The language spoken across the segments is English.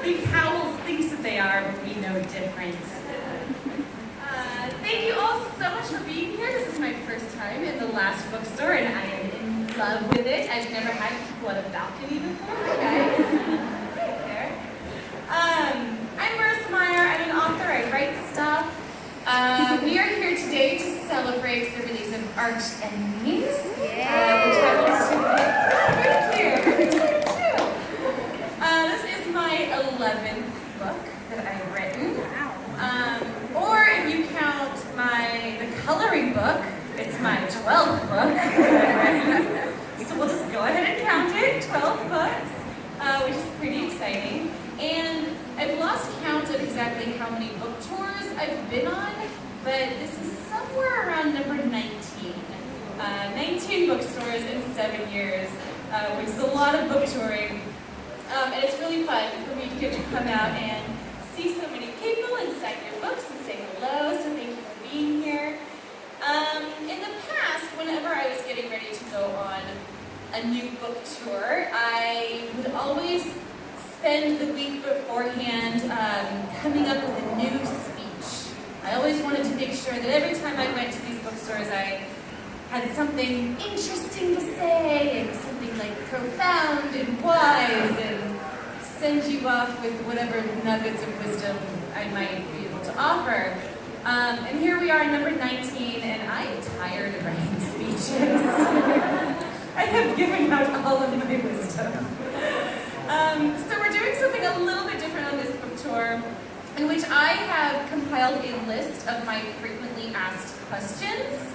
Luke Howells thinks that they are, but we know different. Thank you all so much for being here. This is my first time in the last bookstore, and I am in love with it. I've never had people on a balcony before. Hi, guys. Right there. I'm Marissa Meyer. I'm an author. I write stuff. We are here today to celebrate the release of Archenemies, which happens to be... Thank you. I'm excited too. This is my 11th book that I've written. Or if you count the coloring book, it's my 12th book that I've written. So we'll just go ahead and count it, 12 books, which is pretty exciting. And I've lost count of exactly how many book tours I've been on, but this is somewhere around number 19. 19 bookstores in 7 years, which is a lot of book touring. And it's really fun for me to get to come out and see so many people and sign your books and say hello, so thank you for being here. In the past, whenever I was getting ready to go on a new book tour, I would always spend the week beforehand coming up with a new speech. I always wanted to make sure that every time I went to these bookstores, I had something interesting to say and something like profound and wise and send you off with whatever nuggets of wisdom I might be able to offer. And here we are, number 19, and I'm tired of writing speeches. I have given out all of my wisdom. So we're doing something a little bit different on this book tour, in which I have compiled a list of my frequently asked questions.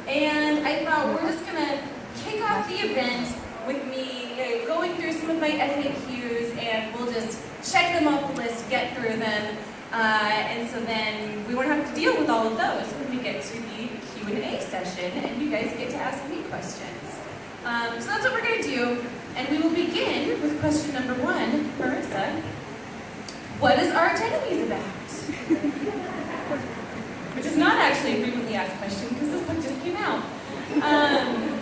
And I thought we're just going to kick off the event with me going through some of my FAQs, and we'll just check them off the list, get through them, and so then we won't have to deal with all of those when we get to the Q&A session, and you guys get to ask me questions. So that's what we're going to do, and we will begin with question number 1. Marissa, what is Archenemies about? Which is not actually a frequently asked question, because this book just came out.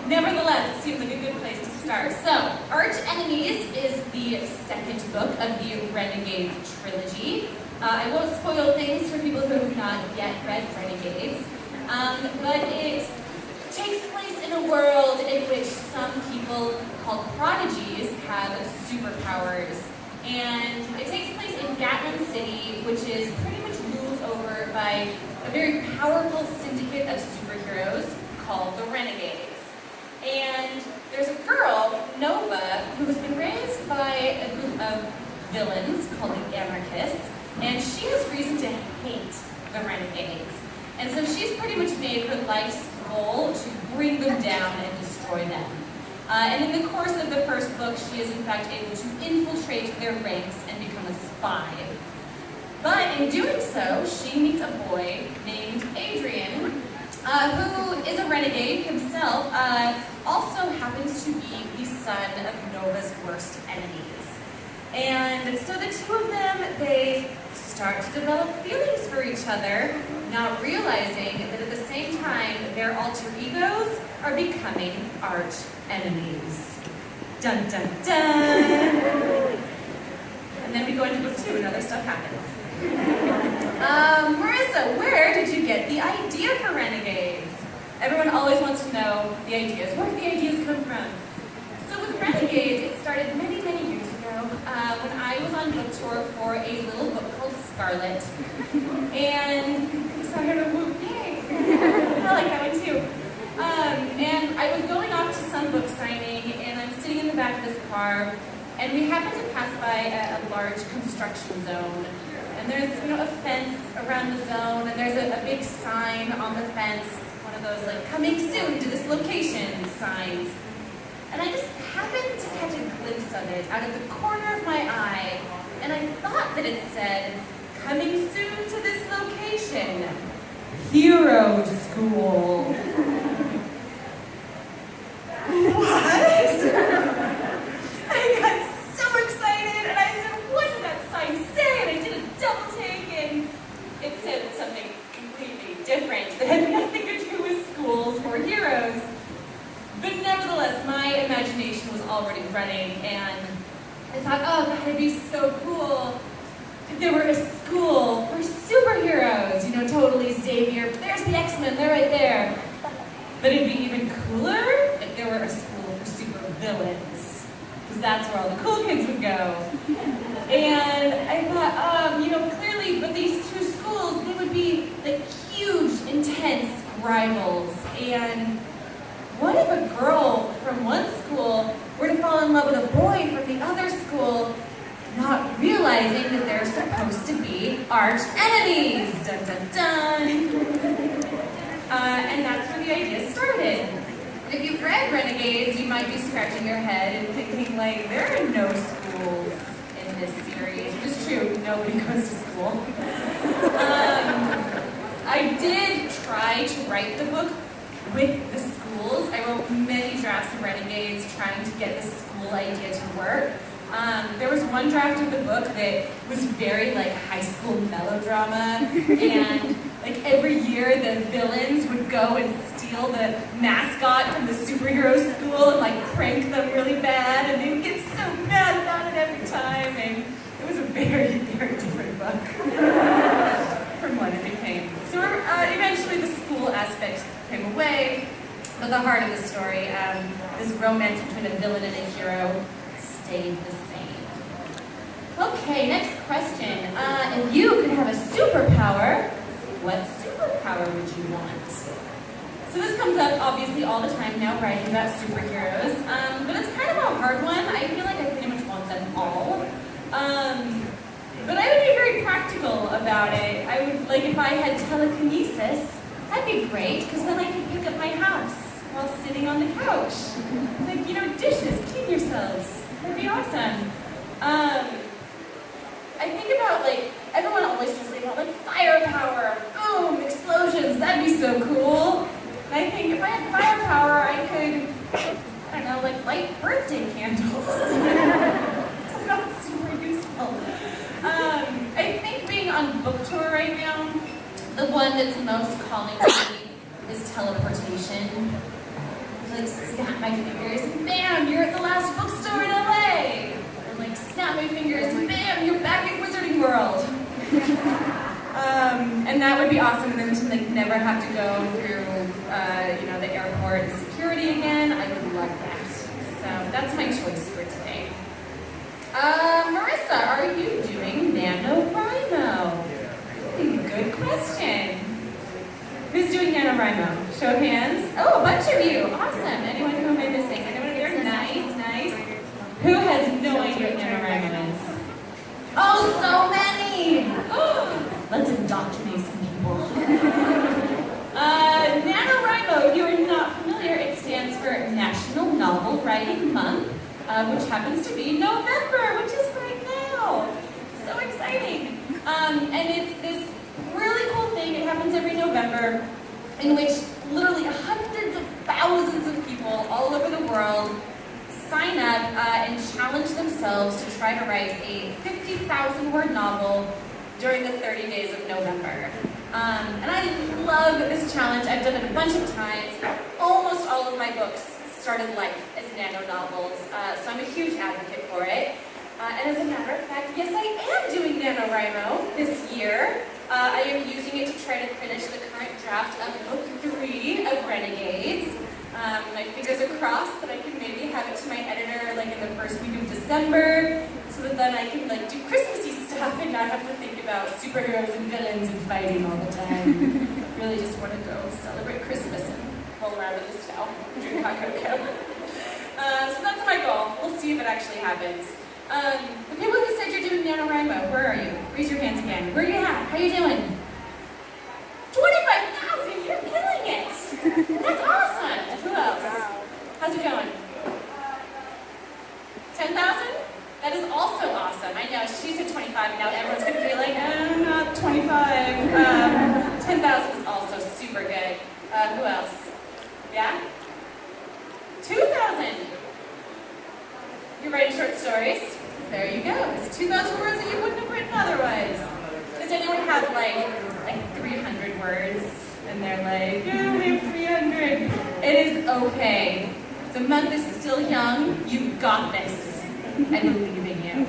Nevertheless, it seems like a good place to start. So, Archenemies is the second book of the Renegades trilogy. I won't spoil things for people who have not yet read Renegades, but it takes place in a world in which some people called prodigies have superpowers. And it takes place in Gatlin City, which is pretty much ruled over by a very powerful syndicate of superheroes called the Renegades. And there's a girl, Nova, who has been raised by a group of villains called the Anarchists, and she has reason to hate the Renegades. And so she's pretty much made her life's goal to bring them down and destroy them. And in the course of the first book, she is in fact able to infiltrate their ranks and become a spy. But in doing so, she meets a boy named Adrian, who is a renegade himself, also happens to be the son of Nova's worst enemies. And so the two of them, they start to develop feelings for each other, not realizing that at the same time, their alter egos are becoming arch enemies. Dun dun dun! And then we go into book 2 and other stuff happens. Marissa, where did you get the idea for Renegades? Everyone always wants to know the ideas. Where did the ideas come from? So with Renegades, it started many, many years ago when I was on book tour for a little book called Scarlet. And so I heard a whoop, yay! I like that one too. And I was going off to some book signing, and I'm sitting in the back of this car, and we happened to pass by a large construction zone. And there's, a fence around the zone, and there's a big sign on the fence, one of those, coming soon to this location signs. And I just happened to catch a glimpse of it out of the corner of my eye, and I thought that it said, coming soon to this location, Hero School. What? I got so excited, and I said, what did that sign say? And I did a double take, and it said something completely different that had nothing to do with schools or heroes. But nevertheless, my imagination was already running, and I thought, oh, that'd be so cool if there were a school for superheroes, you know, totally Xavier, there's the X-Men, they're right there. But it'd be even cooler if there were a school for supervillains, because that's where all the cool kids would go. And I thought, you know, clearly, but these two schools, they would be like huge, intense rivals. And what if a girl from one school were to fall in love with a boy from the other school, not realizing that they're supposed to be arch enemies? Dun dun dun. And that's where the idea started. If you've read Renegades, you might be scratching your head and thinking, like, there are no schools in this series. It's true, nobody goes to school. I did try to write the book with the schools. I wrote many drafts of Renegades trying to get the school idea to work. There was one draft of the book that was very like high school melodrama, and like every year the villains would go and steal the mascot from the superhero school and like prank them really bad, and they would get so mad about it every time, and it was a very, very different book from what it became. So eventually the school aspect came away, but the heart of the story, this romance between a villain and a hero, stayed the same. Okay, next question. If you could have a superpower, what superpower would you want? So this comes up obviously all the time now, writing about superheroes, but it's kind of a hard one. I feel like I pretty much want them all. But I would be very practical about it. I would, like, if I had telekinesis, that'd be great, because then I could pick up my house while sitting on the couch. Like, you know, dishes, clean yourselves. That'd be awesome. I think about, like, everyone always says, like firepower, boom, explosions, that'd be so cool. And I think if I had firepower, I could, I don't know, like, light birthday candles. It's not super useful. I think being on book tour right now, the one that's most calling to me is teleportation. Like, snap my fingers, bam, you're at the last bookstore in LA. Or like, snap my fingers, bam, you're back in Wizarding World. And that would be awesome, and then to like never have to go through, you know, the airport and security again. I would love that. So that's my choice for today. Marissa, are you doing NaNoWriMo? Good question. Who's doing NaNoWriMo? Show of hands. Oh, a bunch of you. Awesome. Anyone who am I missing? Anyone here? Nice, nice. Who has no idea what NaNoWriMo is? Oh, so many. Let's indoctrinate some people. NaNoWriMo, if you are not familiar, it stands for National Novel Writing Month, which happens to be November, which is right now. So exciting. And it's this really cool thing. It happens every November, in which literally hundreds of thousands of people all over the world sign up and challenge themselves to try to write a 50,000-word novel during the 30 days of November. And I love this challenge. I've done it a bunch of times. Almost all of my books started life as nano novels, so I'm a huge advocate for it. And as a matter of fact, yes, I am doing NaNoWriMo this year. I am using it to try to finish the current draft of book 3 of Renegades. My fingers are crossed that I can maybe have it to my editor like in the first week of December, so that then I can like do Christmassy stuff and not have to think about superheroes and villains and fighting all the time. Really just want to go celebrate Christmas and roll around in the snow, drink hot cocoa. So that's my goal. We'll see if it actually happens. The people who said you're doing NaNoWriMo, where are you? Raise your hands again. Where are you at? How are you doing? 25,000! You're killing it! That's awesome! Who else? How's it going? 10,000? That is also awesome. I know, she said 25, and now everyone's going to be like, I'm not 25. 10,000 is also super good. Who else? Yeah? 2,000! You're writing short stories? There you go. It's 2,000 words that you wouldn't have written otherwise. Does anyone have like 300 words? And they're like, yeah, only 300. It is okay. The month is still young. You've got this. I believe in you.